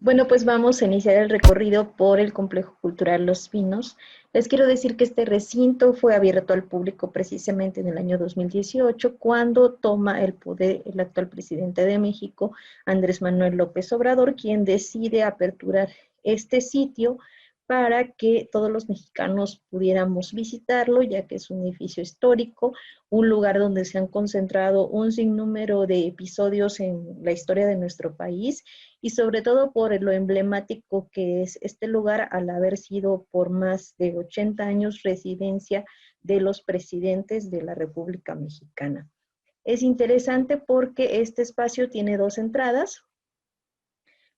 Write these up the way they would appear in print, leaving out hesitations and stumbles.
Bueno, pues vamos a iniciar el recorrido por el Complejo Cultural Los Pinos. Les quiero decir que este recinto fue abierto al público precisamente en el año 2018, cuando toma el poder el actual presidente de México, Andrés Manuel López Obrador, quien decide aperturar este sitio para que todos los mexicanos pudiéramos visitarlo, ya que es un edificio histórico, un lugar donde se han concentrado un sinnúmero de episodios en la historia de nuestro país, y sobre todo por lo emblemático que es este lugar al haber sido por más de 80 años residencia de los presidentes de la República Mexicana. Es interesante porque este espacio tiene dos entradas.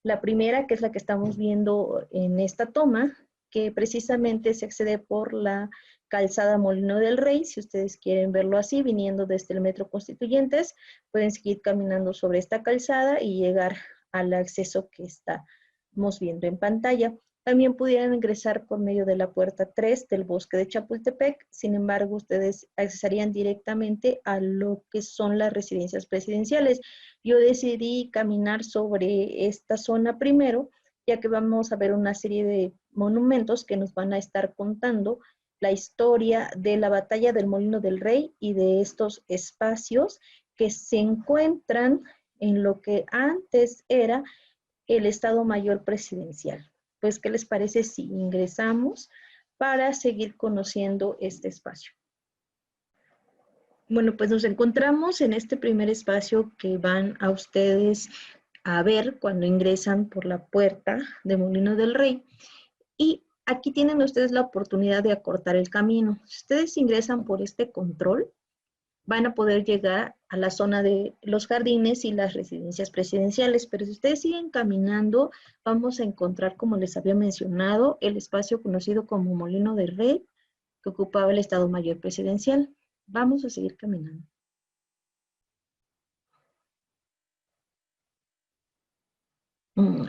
La primera, que es la que estamos viendo en esta toma, que precisamente se accede por la calzada Molino del Rey. Si ustedes quieren verlo así, viniendo desde el Metro Constituyentes, pueden seguir caminando sobre esta calzada y llegar al acceso que estamos viendo en pantalla. También pudieran ingresar por medio de la puerta 3 del bosque de Chapultepec. Sin embargo, ustedes accesarían directamente a lo que son las residencias presidenciales. Yo decidí caminar sobre esta zona primero, ya que vamos a ver una serie de monumentos que nos van a estar contando la historia de la batalla del Molino del Rey y de estos espacios que se encuentran en lo que antes era el Estado Mayor Presidencial. Pues, ¿qué les parece si ingresamos para seguir conociendo este espacio? Bueno, pues nos encontramos en este primer espacio que van a ustedes a ver cuando ingresan por la puerta de Molino del Rey. Y aquí tienen ustedes la oportunidad de acortar el camino. Si ustedes ingresan por este control, van a poder llegar a la zona de los jardines y las residencias presidenciales, pero si ustedes siguen caminando, vamos a encontrar, como les había mencionado, el espacio conocido como Molino del Rey, que ocupaba el Estado Mayor Presidencial. Vamos a seguir caminando.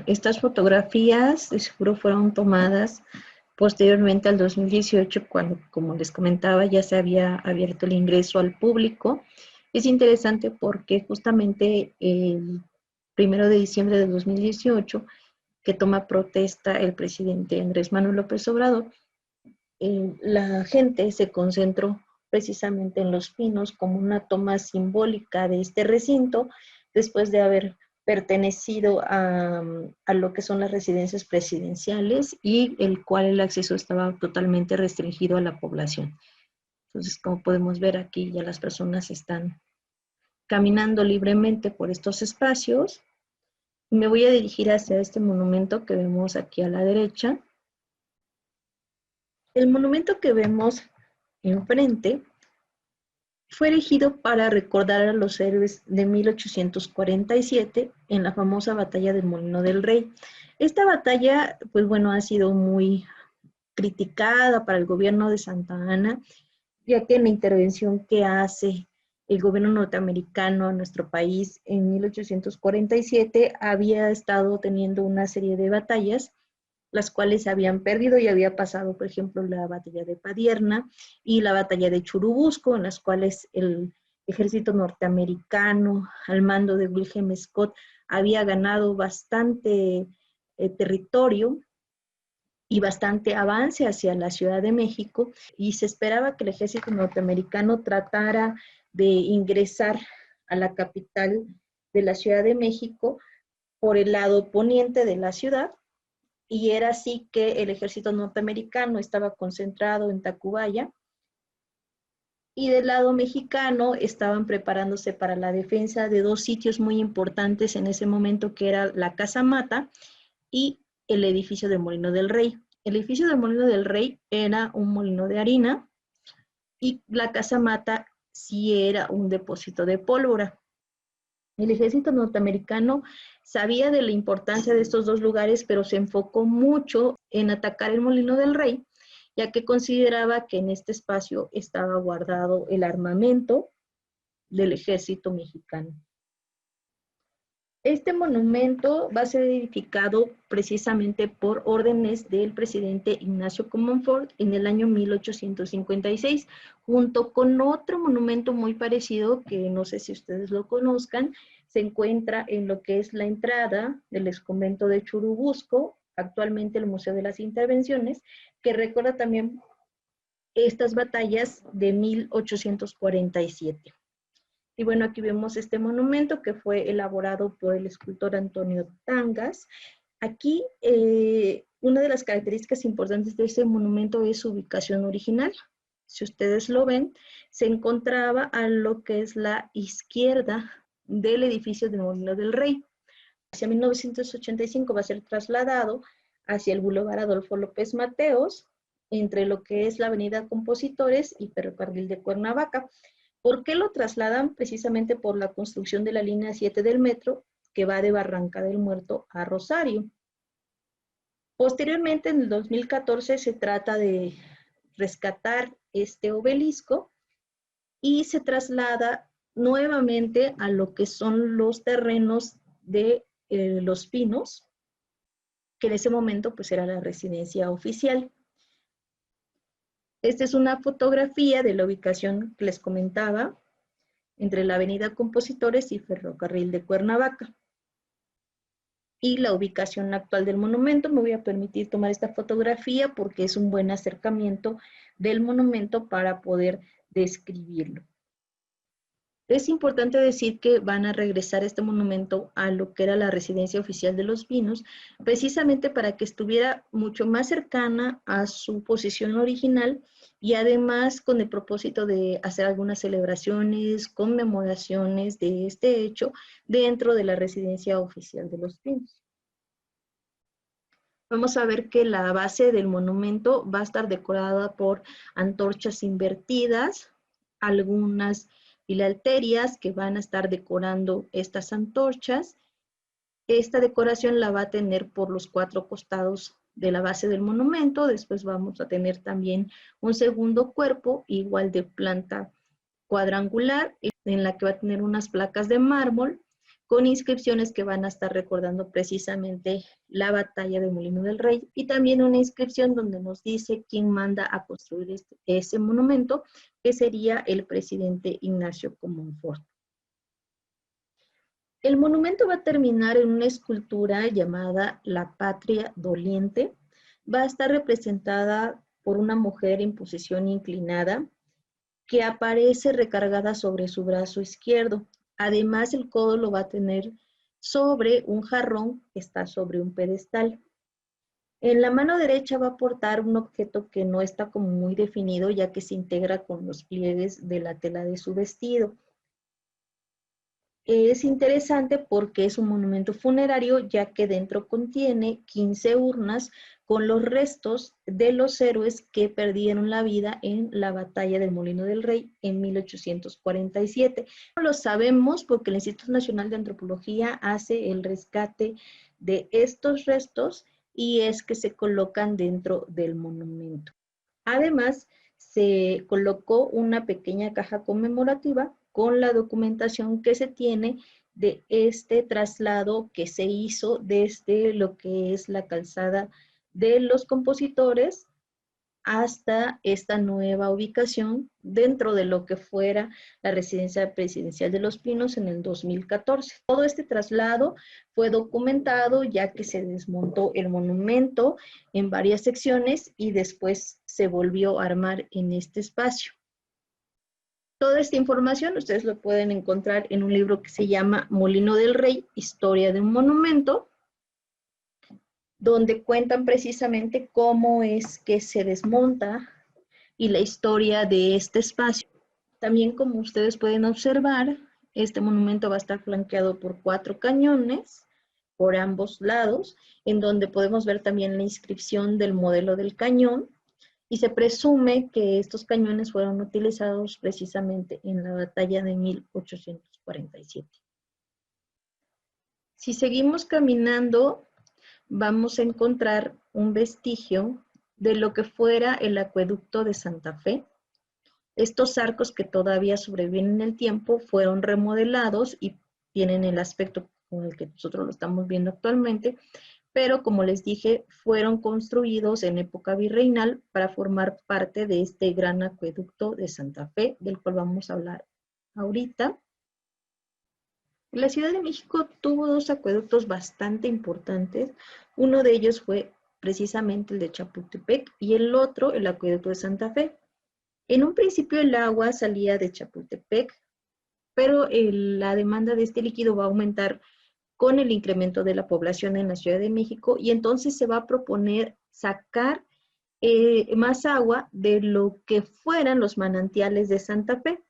Estas fotografías de seguro fueron tomadas posteriormente al 2018, cuando, como les comentaba, ya se había abierto el ingreso al público. Es interesante porque justamente el 1 de diciembre de 2018, que toma protesta el presidente Andrés Manuel López Obrador, la gente se concentró precisamente en Los Pinos como una toma simbólica de este recinto, después de haber pertenecido a lo que son las residencias presidenciales y el cual el acceso estaba totalmente restringido a la población. Entonces, como podemos ver aquí, ya las personas están caminando libremente por estos espacios. Me voy a dirigir hacia este monumento que vemos aquí a la derecha. El monumento que vemos enfrente fue erigido para recordar a los héroes de 1847 en la famosa batalla del Molino del Rey. Esta batalla, pues bueno, ha sido muy criticada para el gobierno de Santa Anna, ya que en la intervención que hace el gobierno norteamericano a nuestro país en 1847 había estado teniendo una serie de batallas, las cuales se habían perdido y había pasado, por ejemplo, la batalla de Padierna y la batalla de Churubusco, en las cuales el ejército norteamericano, al mando de Wilhelm Scott, había ganado bastante territorio y bastante avance hacia la Ciudad de México, y se esperaba que el ejército norteamericano tratara de ingresar a la capital de la Ciudad de México por el lado poniente de la ciudad, y era así que el ejército norteamericano estaba concentrado en Tacubaya, y del lado mexicano estaban preparándose para la defensa de dos sitios muy importantes en ese momento, que era la Casa Mata y el edificio del Molino del Rey. El edificio del Molino del Rey era un molino de harina y la Casa Mata sí era un depósito de pólvora. El ejército norteamericano sabía de la importancia de estos dos lugares, pero se enfocó mucho en atacar el Molino del Rey, ya que consideraba que en este espacio estaba guardado el armamento del ejército mexicano. Este monumento va a ser edificado precisamente por órdenes del presidente Ignacio Comonfort en el año 1856, junto con otro monumento muy parecido, que no sé si ustedes lo conozcan, se encuentra en lo que es la entrada del exconvento de Churubusco, actualmente el Museo de las Intervenciones, que recuerda también estas batallas de 1847. Y bueno, aquí vemos este monumento que fue elaborado por el escultor Antonio Tangas. Aquí, una de las características importantes de este monumento es su ubicación original. Si ustedes lo ven, se encontraba a lo que es la izquierda del edificio del Molino del Rey. Hacia 1985 va a ser trasladado hacia el Boulevard Adolfo López Mateos, entre lo que es la Avenida Compositores y Ferrocarril de Cuernavaca. ¿Por qué lo trasladan? Precisamente por la construcción de la línea 7 del metro, que va de Barranca del Muerto a Rosario. Posteriormente, en el 2014, se trata de rescatar este obelisco y se traslada nuevamente a lo que son los terrenos de Los Pinos, que en ese momento pues era la residencia oficial. Esta es una fotografía de la ubicación que les comentaba entre la Avenida Compositores y Ferrocarril de Cuernavaca. Y la ubicación actual del monumento. Me voy a permitir tomar esta fotografía porque es un buen acercamiento del monumento para poder describirlo. Es importante decir que van a regresar este monumento a lo que era la residencia oficial de Los Pinos, precisamente para que estuviera mucho más cercana a su posición original y además con el propósito de hacer algunas celebraciones, conmemoraciones de este hecho dentro de la residencia oficial de Los Pinos. Vamos a ver que la base del monumento va a estar decorada por antorchas invertidas, algunas filalterias que van a estar decorando estas antorchas. Esta decoración la va a tener por los 4 costados de la base del monumento. Después vamos a tener también un segundo cuerpo, igual de planta cuadrangular, en la que va a tener unas placas de mármol con inscripciones que van a estar recordando precisamente la batalla de Molino del Rey, y también una inscripción donde nos dice quién manda a construir ese monumento, que sería el presidente Ignacio Comonfort. El monumento va a terminar en una escultura llamada La Patria Doliente. Va a estar representada por una mujer en posición inclinada que aparece recargada sobre su brazo izquierdo. Además, el codo lo va a tener sobre un jarrón que está sobre un pedestal. En la mano derecha va a portar un objeto que no está como muy definido, ya que se integra con los pliegues de la tela de su vestido. Es interesante porque es un monumento funerario, ya que dentro contiene 15 urnas con los restos de los héroes que perdieron la vida en la batalla del Molino del Rey en 1847. Lo sabemos porque el Instituto Nacional de Antropología hace el rescate de estos restos y es que se colocan dentro del monumento. Además, se colocó una pequeña caja conmemorativa con la documentación que se tiene de este traslado que se hizo desde lo que es la calzada de los Compositores hasta esta nueva ubicación dentro de lo que fuera la residencia presidencial de Los Pinos en el 2014. Todo este traslado fue documentado ya que se desmontó el monumento en varias secciones y después se volvió a armar en este espacio. Toda esta información ustedes lo pueden encontrar en un libro que se llama Molino del Rey, Historia de un Monumento, donde cuentan precisamente cómo es que se desmonta y la historia de este espacio. También, como ustedes pueden observar, este monumento va a estar flanqueado por 4 cañones por ambos lados, en donde podemos ver también la inscripción del modelo del cañón, y se presume que estos cañones fueron utilizados precisamente en la batalla de 1847. Si seguimos caminando, vamos a encontrar un vestigio de lo que fuera el acueducto de Santa Fe. Estos arcos que todavía sobreviven en el tiempo fueron remodelados y tienen el aspecto con el que nosotros lo estamos viendo actualmente, pero como les dije, fueron construidos en época virreinal para formar parte de este gran acueducto de Santa Fe, del cual vamos a hablar ahorita. La Ciudad de México tuvo dos acueductos bastante importantes. Uno de ellos fue precisamente el de Chapultepec y el otro el acueducto de Santa Fe. En un principio el agua salía de Chapultepec, pero la demanda de este líquido va a aumentar con el incremento de la población en la Ciudad de México y entonces se va a proponer sacar más agua de lo que fueran los manantiales de Santa Fe.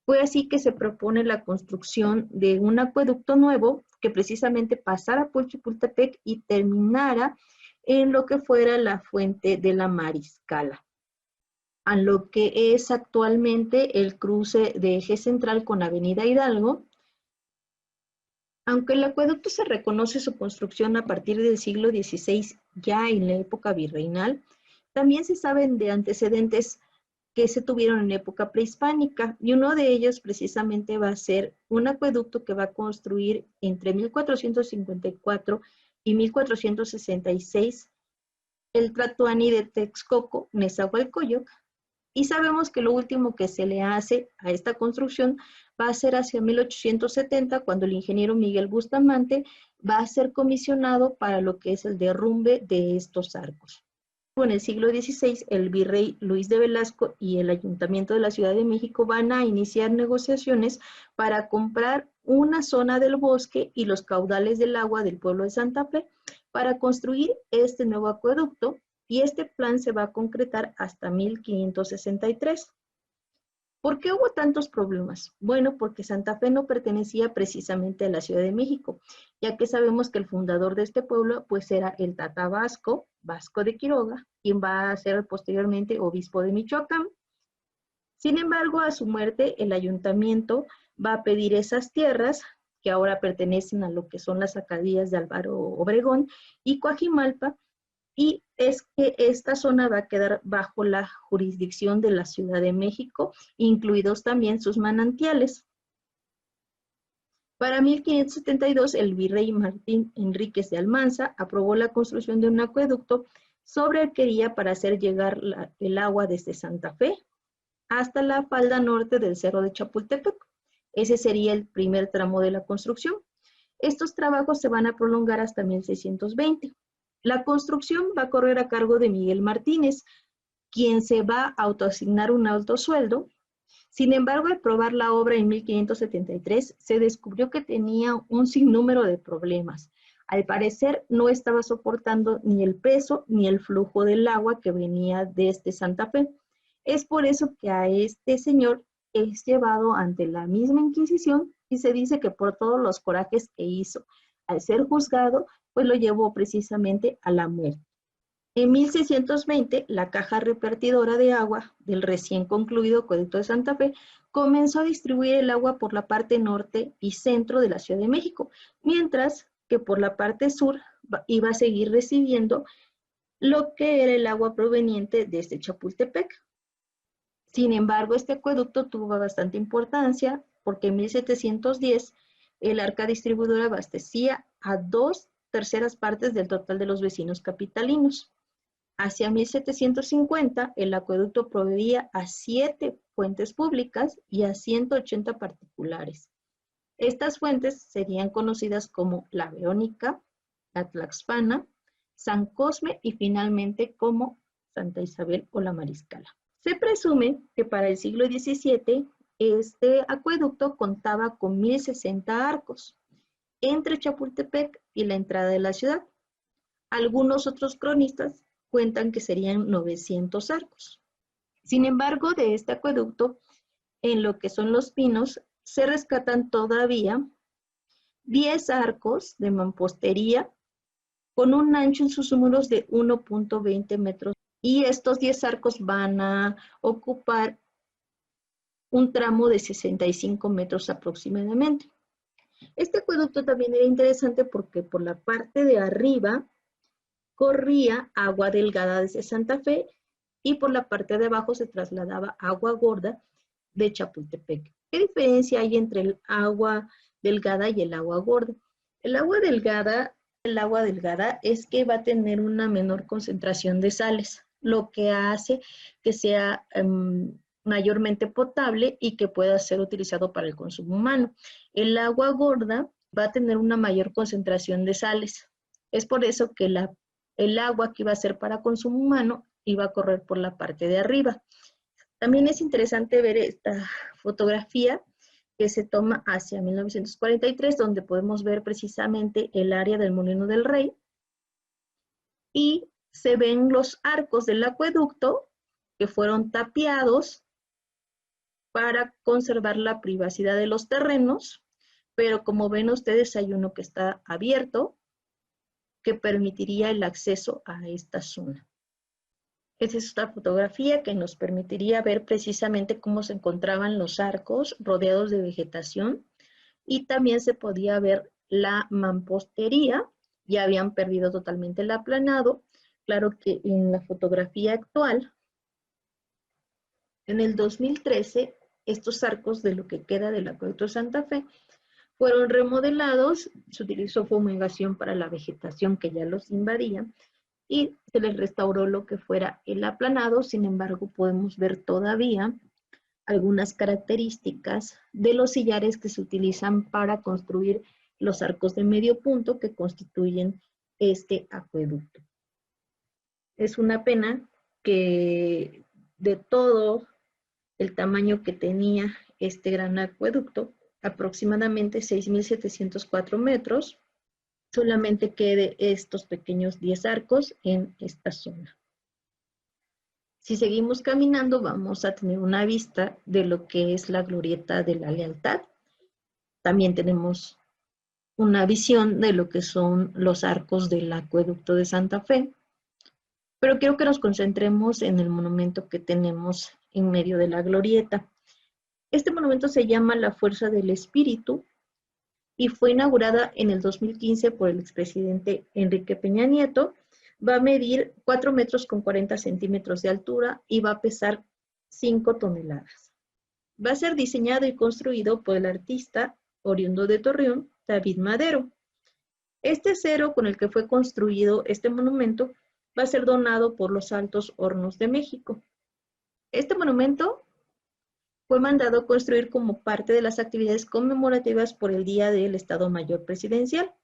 Fue así que se propone la construcción de un acueducto nuevo que precisamente pasara por Chapultepec y terminara en lo que fuera la fuente de la Mariscala, a lo que es actualmente el cruce de Eje Central con Avenida Hidalgo. Aunque el acueducto se reconoce su construcción a partir del siglo XVI, ya en la época virreinal, también se saben de antecedentes que se tuvieron en época prehispánica, y uno de ellos precisamente va a ser un acueducto que va a construir entre 1454 y 1466 el Tlatoani de Texcoco, Nezahualcóyotl, y sabemos que lo último que se le hace a esta construcción va a ser hacia 1870, cuando el ingeniero Miguel Bustamante va a ser comisionado para lo que es el derrumbe de estos arcos. En el siglo XVI, el virrey Luis de Velasco y el Ayuntamiento de la Ciudad de México van a iniciar negociaciones para comprar una zona del bosque y los caudales del agua del pueblo de Santa Fe para construir este nuevo acueducto, y este plan se va a concretar hasta 1563. ¿Por qué hubo tantos problemas? Bueno, porque Santa Fe no pertenecía precisamente a la Ciudad de México, ya que sabemos que el fundador de este pueblo pues era el Tata Vasco, Vasco de Quiroga, quien va a ser posteriormente obispo de Michoacán. Sin embargo, a su muerte, el ayuntamiento va a pedir esas tierras que ahora pertenecen a lo que son las alcaldías de Álvaro Obregón y Coajimalpa, y es que esta zona va a quedar bajo la jurisdicción de la Ciudad de México, incluidos también sus manantiales. Para 1572, el virrey Martín Enríquez de Almanza aprobó la construcción de un acueducto sobre el que iría para hacer llegar el agua desde Santa Fe hasta la falda norte del Cerro de Chapultepec. Ese sería el primer tramo de la construcción. Estos trabajos se van a prolongar hasta 1620. La construcción va a correr a cargo de Miguel Martínez, quien se va a autoasignar un alto sueldo. Sin embargo, al probar la obra en 1573, se descubrió que tenía un sinnúmero de problemas. Al parecer, no estaba soportando ni el peso ni el flujo del agua que venía desde Santa Fe. Es por eso que a este señor es llevado ante la misma Inquisición y se dice que por todos los corajes que hizo al ser juzgado, pues lo llevó precisamente a la muerte. En 1620, la caja repartidora de agua del recién concluido acueducto de Santa Fe comenzó a distribuir el agua por la parte norte y centro de la Ciudad de México, mientras que por la parte sur iba a seguir recibiendo lo que era el agua proveniente desde Chapultepec. Sin embargo, este acueducto tuvo bastante importancia porque en 1710 el arca distribuidora abastecía a 2/3 partes del total de los vecinos capitalinos. Hacia 1750, el acueducto proveía a 7 fuentes públicas y a 180 particulares. Estas fuentes serían conocidas como la Verónica, la Tlaxpana, San Cosme y finalmente como Santa Isabel o la Mariscala. Se presume que para el siglo XVII este acueducto contaba con 1060 arcos entre Chapultepec y la entrada de la ciudad. Algunos otros cronistas cuentan que serían 900 arcos. Sin embargo, de este acueducto, en lo que son Los Pinos, se rescatan todavía 10 arcos de mampostería con un ancho en sus muros de 1.20 metros, y estos 10 arcos van a ocupar un tramo de 65 metros aproximadamente. Este acueducto también era interesante porque por la parte de arriba corría agua delgada desde Santa Fe y por la parte de abajo se trasladaba agua gorda de Chapultepec. ¿Qué diferencia hay entre el agua delgada y el agua gorda? El agua delgada es que va a tener una menor concentración de sales, lo que hace que sea mayormente potable y que pueda ser utilizado para el consumo humano. El agua gorda va a tener una mayor concentración de sales. Es por eso que el agua que iba a ser para consumo humano iba a correr por la parte de arriba. También es interesante ver esta fotografía que se toma hacia 1943, donde podemos ver precisamente el área del Molino del Rey y se ven los arcos del acueducto que fueron tapiados para conservar la privacidad de los terrenos, pero como ven ustedes hay uno que está abierto que permitiría el acceso a esta zona. Esta es esta fotografía que nos permitiría ver precisamente cómo se encontraban los arcos rodeados de vegetación y también se podía ver la mampostería, ya habían perdido totalmente el aplanado. Claro que en la fotografía actual, en el 2013, estos arcos de lo que queda del acueducto de Santa Fe fueron remodelados, se utilizó fumigación para la vegetación que ya los invadía y se les restauró lo que fuera el aplanado. Sin embargo, podemos ver todavía algunas características de los sillares que se utilizan para construir los arcos de medio punto que constituyen este acueducto. Es una pena que de todo el tamaño que tenía este gran acueducto, aproximadamente 6.704 metros, solamente quede estos pequeños 10 arcos en esta zona. Si seguimos caminando, vamos a tener una vista de lo que es la glorieta de la Lealtad. También tenemos una visión de lo que son los arcos del acueducto de Santa Fe. Pero quiero que nos concentremos en el monumento que tenemos en medio de la glorieta. Este monumento se llama La Fuerza del Espíritu y fue inaugurada en el 2015 por el expresidente Enrique Peña Nieto. Va a medir 4 metros con 40 centímetros de altura y va a pesar 5 toneladas. Va a ser diseñado y construido por el artista oriundo de Torreón, David Madero. Este acero con el que fue construido este monumento va a ser donado por los Altos Hornos de México. Este monumento fue mandado a construir como parte de las actividades conmemorativas por el Día del Estado Mayor Presidencial.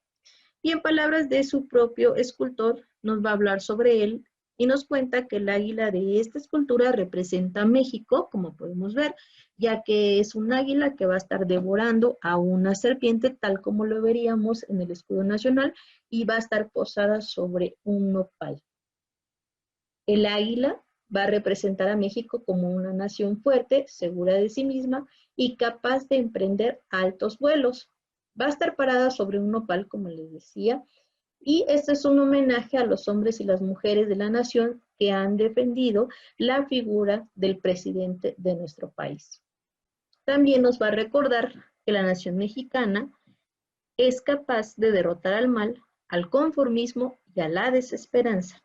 Y en palabras de su propio escultor, nos va a hablar sobre él y nos cuenta que el águila de esta escultura representa a México, como podemos ver, ya que es un águila que va a estar devorando a una serpiente, tal como lo veríamos en el escudo nacional, y va a estar posada sobre un nopal. El águila va a representar a México como una nación fuerte, segura de sí misma y capaz de emprender altos vuelos. Va a estar parada sobre un nopal, como les decía, y este es un homenaje a los hombres y las mujeres de la nación que han defendido la figura del presidente de nuestro país. También nos va a recordar que la nación mexicana es capaz de derrotar al mal, al conformismo y a la desesperanza.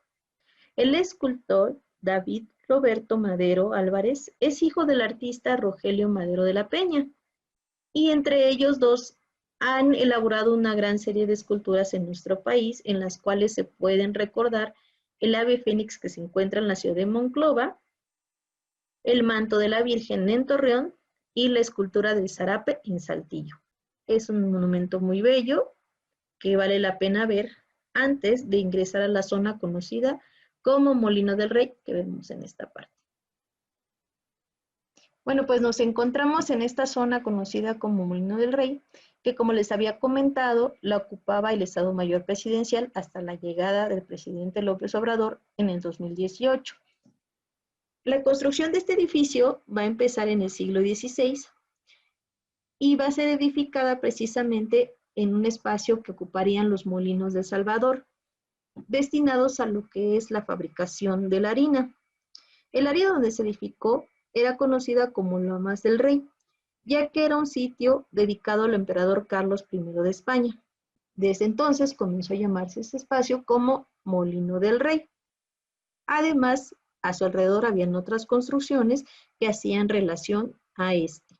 El escultor David Roberto Madero Álvarez es hijo del artista Rogelio Madero de la Peña, y entre ellos dos han elaborado una gran serie de esculturas en nuestro país, en las cuales se pueden recordar el ave fénix que se encuentra en la ciudad de Monclova, el manto de la Virgen en Torreón y la escultura del Zarape en Saltillo. Es un monumento muy bello que vale la pena ver antes de ingresar a la zona conocida como Molino del Rey, que vemos en esta parte. Bueno, pues nos encontramos en esta zona conocida como Molino del Rey, que como les había comentado, la ocupaba el Estado Mayor Presidencial hasta la llegada del presidente López Obrador en el 2018. La construcción de este edificio va a empezar en el siglo XVI y va a ser edificada precisamente en un espacio que ocuparían los molinos de Salvador, destinados a lo que es la fabricación de la harina. El área donde se edificó era conocida como Lomas del Rey, ya que era un sitio dedicado al emperador Carlos I de España. Desde entonces comenzó a llamarse este espacio como Molino del Rey. Además, a su alrededor habían otras construcciones que hacían relación a este.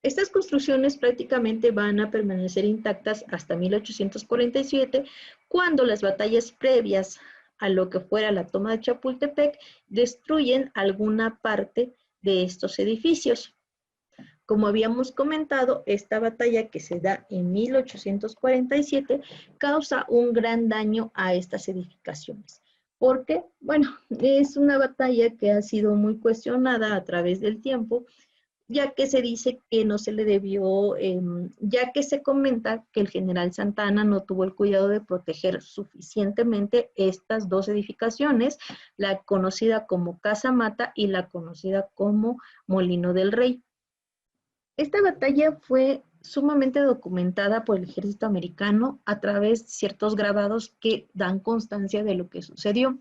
Estas construcciones prácticamente van a permanecer intactas hasta 1847, cuando las batallas previas a lo que fuera la toma de Chapultepec destruyen alguna parte de estos edificios. Como habíamos comentado, esta batalla que se da en 1847 causa un gran daño a estas edificaciones, porque, bueno, es una batalla que ha sido muy cuestionada a través del tiempo, ya que se dice que no se le debió, ya que se comenta que el general Santa Anna no tuvo el cuidado de proteger suficientemente estas dos edificaciones, la conocida como Casa Mata y la conocida como Molino del Rey. Esta batalla fue sumamente documentada por el ejército americano a través de ciertos grabados que dan constancia de lo que sucedió.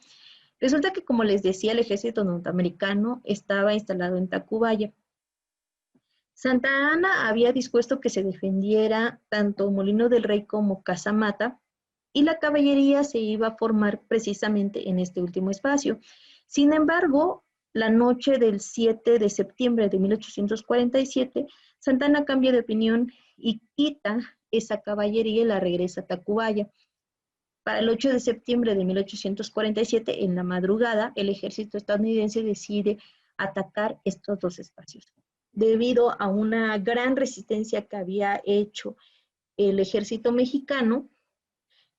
Resulta que, como les decía, el ejército norteamericano estaba instalado en Tacubaya. Santa Anna había dispuesto que se defendiera tanto Molino del Rey como Casa Mata, y la caballería se iba a formar precisamente en este último espacio. Sin embargo, la noche del 7 de septiembre de 1847, Santa Anna cambia de opinión y quita esa caballería y la regresa a Tacubaya. Para el 8 de septiembre de 1847, en la madrugada, el ejército estadounidense decide atacar estos dos espacios. Debido a una gran resistencia que había hecho el ejército mexicano,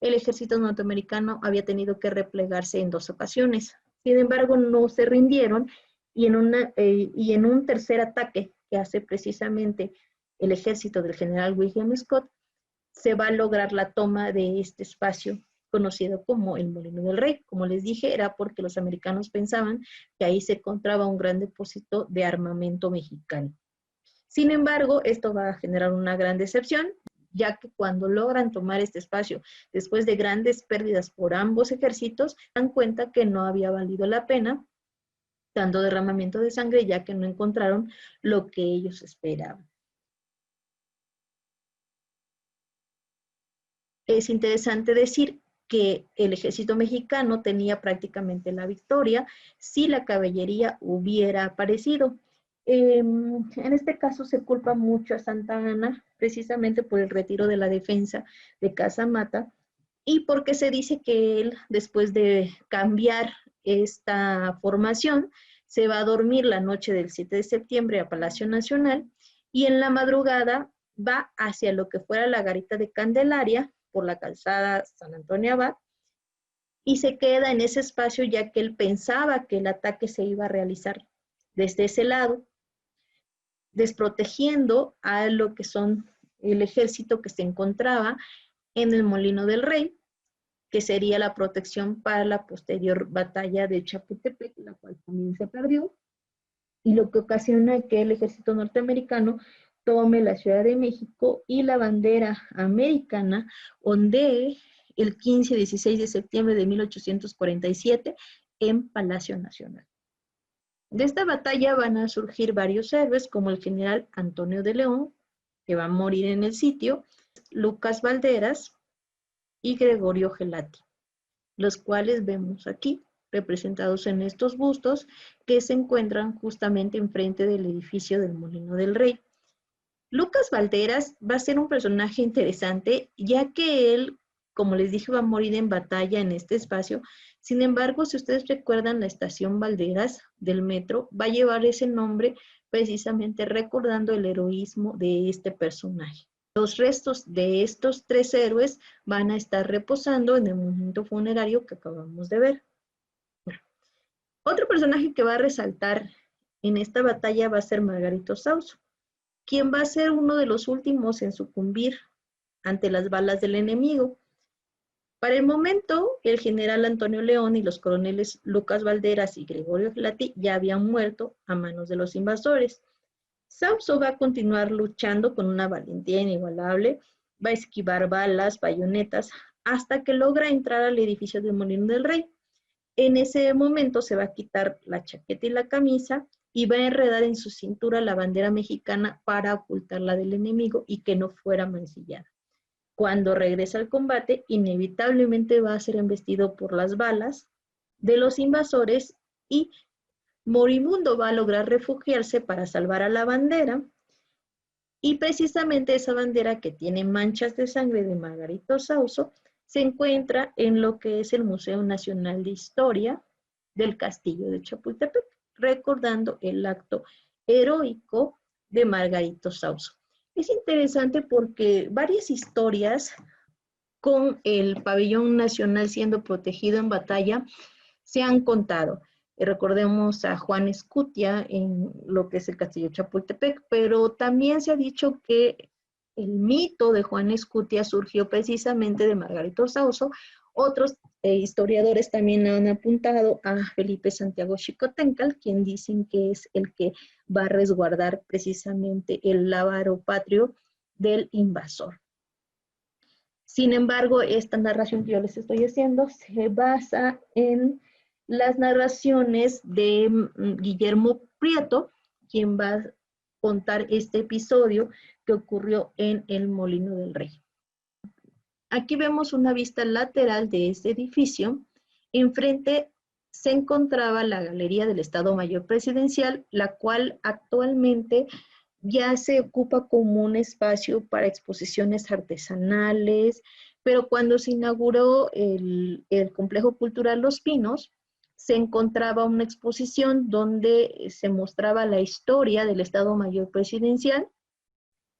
el ejército norteamericano había tenido que replegarse en 2 ocasiones. Sin embargo, no se rindieron y en un tercer ataque que hace precisamente el ejército del general William Scott, se va a lograr la toma de este espacio conocido como el Molino del Rey. Como les dije, era porque los americanos pensaban que ahí se encontraba un gran depósito de armamento mexicano. Sin embargo, esto va a generar una gran decepción, ya que cuando logran tomar este espacio, después de grandes pérdidas por ambos ejércitos, dan cuenta que no había valido la pena tanto derramamiento de sangre, ya que no encontraron lo que ellos esperaban. Es interesante decir que el ejército mexicano tenía prácticamente la victoria si la caballería hubiera aparecido. En este caso se culpa mucho a Santa Anna precisamente por el retiro de la defensa de Casa Mata y porque se dice que él, después de cambiar esta formación, se va a dormir la noche del 7 de septiembre a Palacio Nacional y en la madrugada va hacia lo que fuera la garita de Candelaria por la calzada San Antonio Abad y se queda en ese espacio ya que él pensaba que el ataque se iba a realizar desde ese lado, desprotegiendo a lo que son el ejército que se encontraba en el Molino del Rey, que sería la protección para la posterior batalla de Chapultepec, la cual también se perdió, y lo que ocasiona que el ejército norteamericano tome la Ciudad de México y la bandera americana ondee el 15 y 16 de septiembre de 1847 en Palacio Nacional. De esta batalla van a surgir varios héroes como el general Antonio de León, que va a morir en el sitio, Lucas Valderas y Gregorio Gelati, los cuales vemos aquí representados en estos bustos que se encuentran justamente enfrente del edificio del Molino del Rey. Lucas Valderas va a ser un personaje interesante, ya que él, como les dije, va a morir en batalla en este espacio. Sin embargo, si ustedes recuerdan, la estación Valderas del metro va a llevar ese nombre precisamente recordando el heroísmo de este personaje. Los restos de estos 3 héroes van a estar reposando en el monumento funerario que acabamos de ver. Otro personaje que va a resaltar en esta batalla va a ser Margarito Sauzo, quien va a ser uno de los últimos en sucumbir ante las balas del enemigo. Para el momento, el general Antonio León y los coroneles Lucas Valderas y Gregorio Gelati ya habían muerto a manos de los invasores. Sauzo va a continuar luchando con una valentía inigualable, va a esquivar balas, bayonetas, hasta que logra entrar al edificio del Molino del Rey. En ese momento se va a quitar la chaqueta y la camisa y va a enredar en su cintura la bandera mexicana para ocultarla del enemigo y que no fuera mancillada. Cuando regresa al combate, inevitablemente va a ser embestido por las balas de los invasores y moribundo va a lograr refugiarse para salvar a la bandera, y precisamente esa bandera que tiene manchas de sangre de Margarito Sauzo se encuentra en lo que es el Museo Nacional de Historia del Castillo de Chapultepec. recordando el acto heroico de Margarito Sauzo. Es interesante porque varias historias con el pabellón nacional siendo protegido en batalla se han contado. Recordemos a Juan Escutia en lo que es el Castillo Chapultepec, pero también se ha dicho que el mito de Juan Escutia surgió precisamente de Margarito Sauzo. Otros historiadores también han apuntado a Felipe Santiago Xicoténcatl, quien dicen que es el que va a resguardar precisamente el lábaro patrio del invasor. Sin embargo, esta narración que yo les estoy haciendo se basa en las narraciones de Guillermo Prieto, quien va a contar este episodio que ocurrió en el Molino del Rey. Aquí vemos una vista lateral de este edificio. Enfrente se encontraba la Galería del Estado Mayor Presidencial, la cual actualmente ya se ocupa como un espacio para exposiciones artesanales, pero cuando se inauguró el Complejo Cultural Los Pinos, se encontraba una exposición donde se mostraba la historia del Estado Mayor Presidencial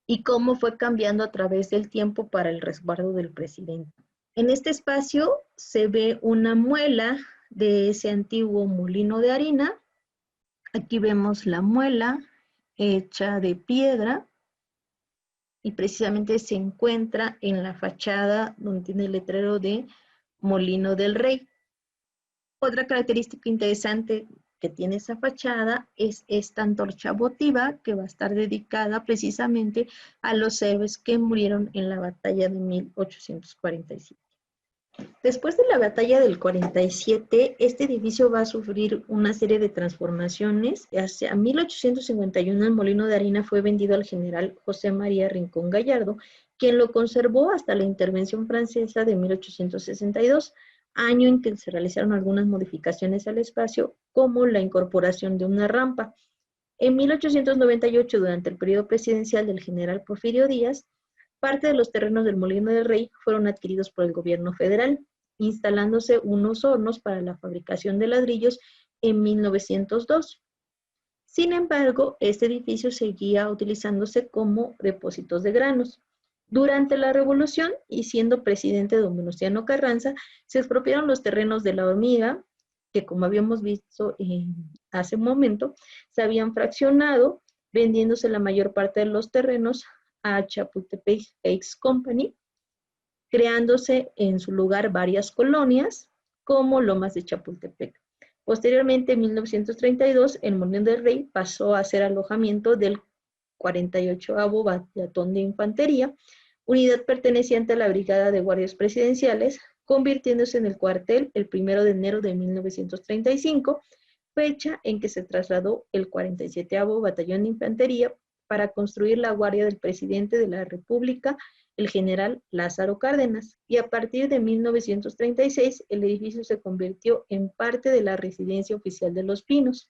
y cómo fue cambiando a través del tiempo para el resguardo del presidente. En este espacio se ve una muela de ese antiguo molino de harina. Aquí vemos la muela hecha de piedra y precisamente se encuentra en la fachada donde tiene el letrero de Molino del Rey. Otra característica interesante que tiene esa fachada es esta antorcha votiva que va a estar dedicada precisamente a los héroes que murieron en la batalla de 1847. Después de la batalla del 47, este edificio va a sufrir una serie de transformaciones. Hacia 1851 el molino de harina fue vendido al general José María Rincón Gallardo, quien lo conservó hasta la intervención francesa de 1862, año en que se realizaron algunas modificaciones al espacio, como la incorporación de una rampa. En 1898, durante el periodo presidencial del general Porfirio Díaz, parte de los terrenos del Molino del Rey fueron adquiridos por el gobierno federal, instalándose unos hornos para la fabricación de ladrillos en 1902. Sin embargo, este edificio seguía utilizándose como depósitos de granos. Durante la Revolución, y siendo presidente don Venustiano Carranza, se expropiaron los terrenos de La Hormiga, que como habíamos visto hace un momento, se habían fraccionado, vendiéndose la mayor parte de los terrenos a Chapultepec Cakes Company, creándose en su lugar varias colonias, como Lomas de Chapultepec. Posteriormente, en 1932, el Molino del Rey pasó a ser alojamiento del 48º Batallón de Infantería, unidad perteneciente a la Brigada de Guardias Presidenciales, convirtiéndose en el cuartel el 1 de enero de 1935, fecha en que se trasladó el 47º Batallón de Infantería para construir la guardia del presidente de la República, el general Lázaro Cárdenas, y a partir de 1936 el edificio se convirtió en parte de la residencia oficial de Los Pinos,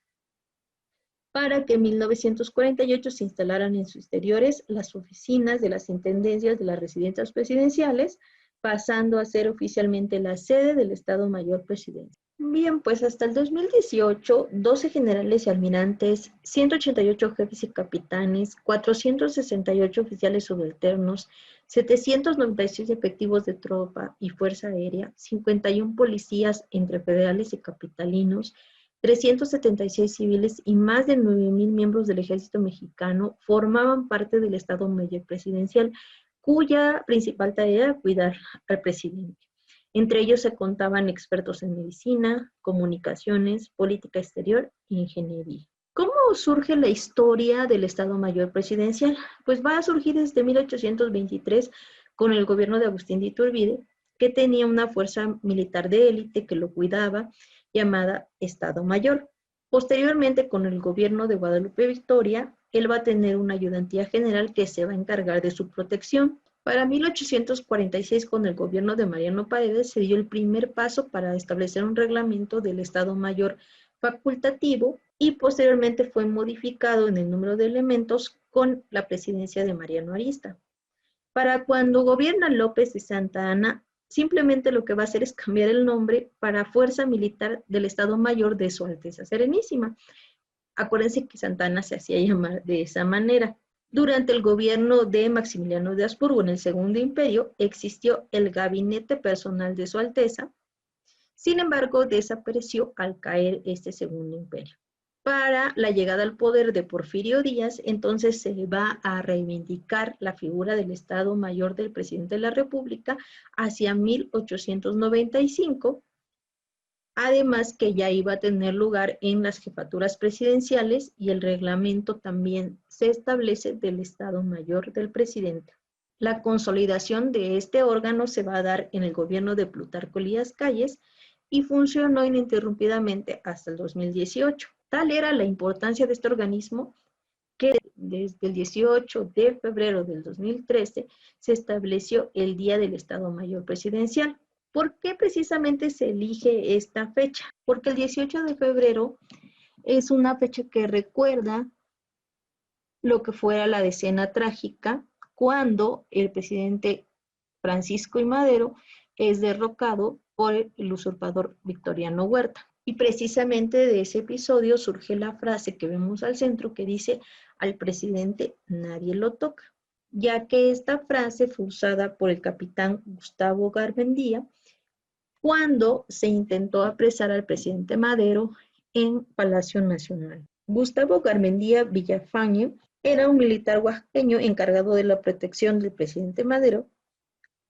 para que en 1948 se instalaran en sus exteriores las oficinas de las intendencias de las residencias presidenciales, pasando a ser oficialmente la sede del Estado Mayor Presidencial. Bien, pues hasta el 2018, 12 generales y almirantes, 188 jefes y capitanes, 468 oficiales subalternos, 796 efectivos de tropa y fuerza aérea, 51 policías entre federales y capitalinos, 376 civiles y más de 9,000 miembros del ejército mexicano formaban parte del Estado Mayor Presidencial, cuya principal tarea era cuidar al presidente. Entre ellos se contaban expertos en medicina, comunicaciones, política exterior e ingeniería. ¿Cómo surge la historia del Estado Mayor Presidencial? Pues va a surgir desde 1823 con el gobierno de Agustín de Iturbide, que tenía una fuerza militar de élite que lo cuidaba, llamada Estado Mayor. Posteriormente, con el gobierno de Guadalupe Victoria, él va a tener una ayudantía general que se va a encargar de su protección. Para 1846, con el gobierno de Mariano Paredes, se dio el primer paso para establecer un reglamento del Estado Mayor facultativo y posteriormente fue modificado en el número de elementos con la presidencia de Mariano Arista. Para cuando gobierna López de Santa Anna, simplemente lo que va a hacer es cambiar el nombre para Fuerza Militar del Estado Mayor de Su Alteza Serenísima. Acuérdense que Santa Ana se hacía llamar de esa manera. Durante el gobierno de Maximiliano de Habsburgo en el Segundo Imperio existió el gabinete personal de Su Alteza. Sin embargo, desapareció al caer este Segundo Imperio. Para la llegada al poder de Porfirio Díaz, entonces se va a reivindicar la figura del Estado Mayor del Presidente de la República hacia 1895, además que ya iba a tener lugar en las jefaturas presidenciales y el reglamento también se establece del Estado Mayor del Presidente. La consolidación de este órgano se va a dar en el gobierno de Plutarco Elías Calles y funcionó ininterrumpidamente hasta el 2018. Tal era la importancia de este organismo que desde el 18 de febrero del 2013 se estableció el Día del Estado Mayor Presidencial. ¿Por qué precisamente se elige esta fecha? Porque el 18 de febrero es una fecha que recuerda lo que fuera la decena trágica cuando el presidente Francisco I. Madero es derrocado por el usurpador Victoriano Huerta. Y precisamente de ese episodio surge la frase que vemos al centro que dice: al presidente nadie lo toca, ya que esta frase fue usada por el capitán Gustavo Garmendia cuando se intentó apresar al presidente Madero en Palacio Nacional. Gustavo Garmendia Villafañe era un militar oaxaqueño encargado de la protección del presidente Madero.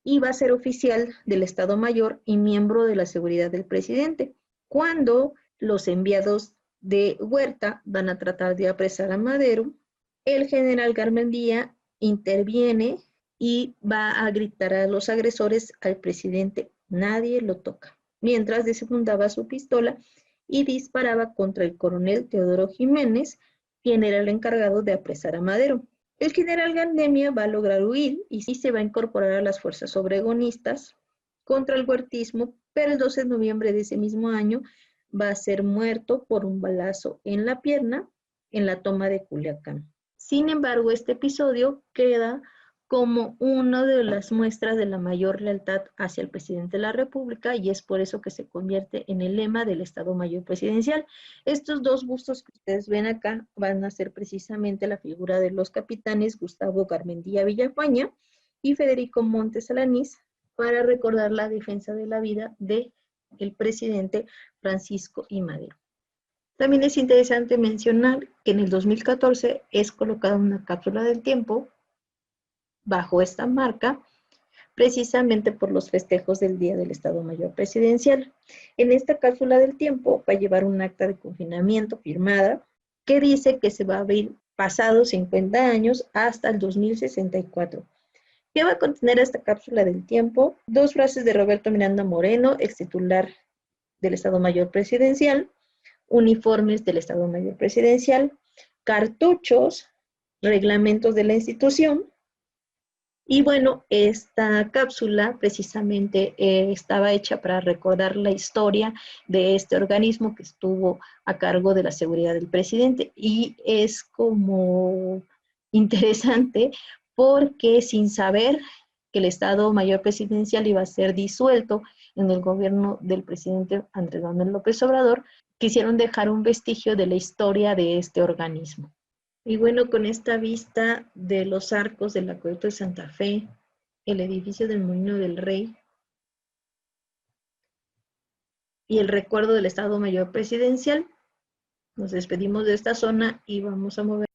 Iba a ser oficial del Estado Mayor y miembro de la seguridad del presidente. Cuando los enviados de Huerta van a tratar de apresar a Madero, el general Garmendia interviene y va a gritar a los agresores: al presidente nadie lo toca, mientras desenfundaba su pistola y disparaba contra el coronel Teodoro Jiménez, quien era el encargado de apresar a Madero. El general Garmendia va a lograr huir y sí se va a incorporar a las fuerzas obregonistas contra el huertismo, pero el 12 de noviembre de ese mismo año va a ser muerto por un balazo en la pierna en la toma de Culiacán. Sin embargo, este episodio queda como una de las muestras de la mayor lealtad hacia el presidente de la República y es por eso que se convierte en el lema del Estado Mayor Presidencial. Estos dos bustos que ustedes ven acá van a ser precisamente la figura de los capitanes Gustavo Garmendia Villafaña y Federico Montes Alanís para recordar la defensa de la vida del presidente Francisco I. Madero. También es interesante mencionar que en el 2014 es colocada una cápsula del tiempo bajo esta marca, precisamente por los festejos del Día del Estado Mayor Presidencial. En esta cápsula del tiempo va a llevar un acta de confinamiento firmada que dice que se va a abrir pasados 50 años hasta el 2064. ¿Qué va a contener esta cápsula del tiempo? 2 frases de Roberto Miranda Moreno, ex titular del Estado Mayor Presidencial, uniformes del Estado Mayor Presidencial, cartuchos, reglamentos de la institución. Y bueno, esta cápsula precisamente estaba hecha para recordar la historia de este organismo que estuvo a cargo de la seguridad del presidente. Y es como interesante porque sin saber que el Estado Mayor Presidencial iba a ser disuelto en el gobierno del presidente Andrés Manuel López Obrador, quisieron dejar un vestigio de la historia de este organismo. Y bueno, con esta vista de los arcos del acueducto de Santa Fe, el edificio del Molino del Rey y el recuerdo del Estado Mayor Presidencial, nos despedimos de esta zona y vamos a mover